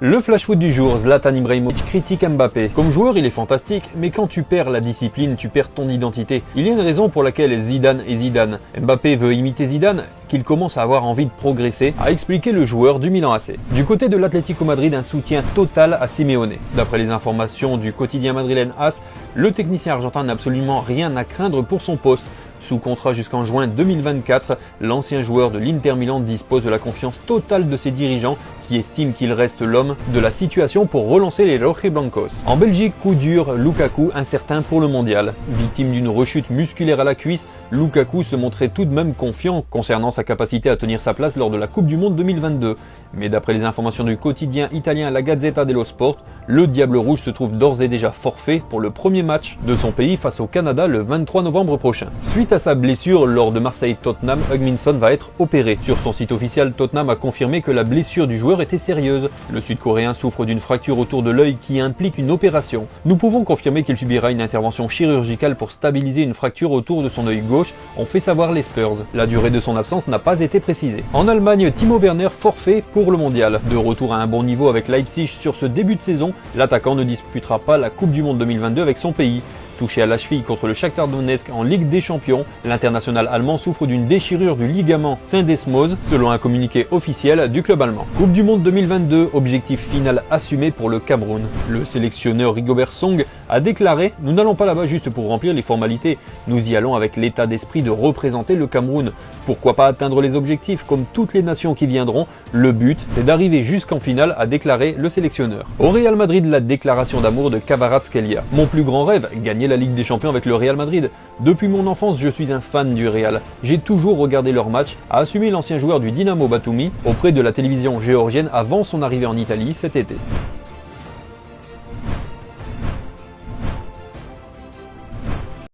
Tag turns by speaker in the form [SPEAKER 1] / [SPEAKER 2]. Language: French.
[SPEAKER 1] Le flash foot du jour, Zlatan Ibrahimovic critique Mbappé. Comme joueur, il est fantastique, mais quand tu perds la discipline, tu perds ton identité. Il y a une raison pour laquelle Zidane est Zidane. Mbappé veut imiter Zidane, qu'il commence à avoir envie de progresser, a expliqué le joueur du Milan AC. Du côté de l'Atlético Madrid, un soutien total à Simeone. D'après les informations du quotidien madrilène AS, le technicien argentin n'a absolument rien à craindre pour son poste. Sous contrat jusqu'en juin 2024, l'ancien joueur de l'Inter Milan dispose de la confiance totale de ses dirigeants qui estiment qu'il reste l'homme de la situation pour relancer les rojiblancos. En Belgique, coup dur, Lukaku incertain pour le mondial. Victime d'une rechute musculaire à la cuisse, Lukaku se montrait tout de même confiant concernant sa capacité à tenir sa place lors de la Coupe du Monde 2022. Mais d'après les informations du quotidien italien La Gazzetta dello Sport, le Diable Rouge se trouve d'ores et déjà forfait pour le premier match de son pays face au Canada le 23 novembre prochain. Suite à sa blessure lors de Marseille-Tottenham, Hugminson va être opéré. Sur son site officiel, Tottenham a confirmé que la blessure du joueur était sérieuse. Le Sud-Coréen souffre d'une fracture autour de l'œil qui implique une opération. Nous pouvons confirmer qu'il subira une intervention chirurgicale pour stabiliser une fracture autour de son œil gauche, ont fait savoir les Spurs. La durée de son absence n'a pas été précisée. En Allemagne, Timo Werner forfait pour le mondial. De retour à un bon niveau avec Leipzig sur ce début de saison, l'attaquant ne disputera pas la Coupe du Monde 2022 avec son pays. Touché à la cheville contre le Shakhtar Donetsk en Ligue des Champions, l'international allemand souffre d'une déchirure du ligament syndesmose, selon un communiqué officiel du club allemand. Coupe du Monde 2022, objectif final assumé pour le Cameroun. Le sélectionneur Rigobert Song a déclaré « Nous n'allons pas là-bas juste pour remplir les formalités, nous y allons avec l'état d'esprit de représenter le Cameroun. Pourquoi pas atteindre les objectifs comme toutes les nations qui viendront, le but c'est d'arriver jusqu'en finale », a déclaré le sélectionneur. Au Real Madrid, la déclaration d'amour de Kvaratskhelia. Mon plus grand rêve, gagner la Ligue des Champions avec le Real Madrid. Depuis mon enfance, je suis un fan du Real. J'ai toujours regardé leurs matchs, a assumé l'ancien joueur du Dynamo Batumi auprès de la télévision géorgienne avant son arrivée en Italie cet été.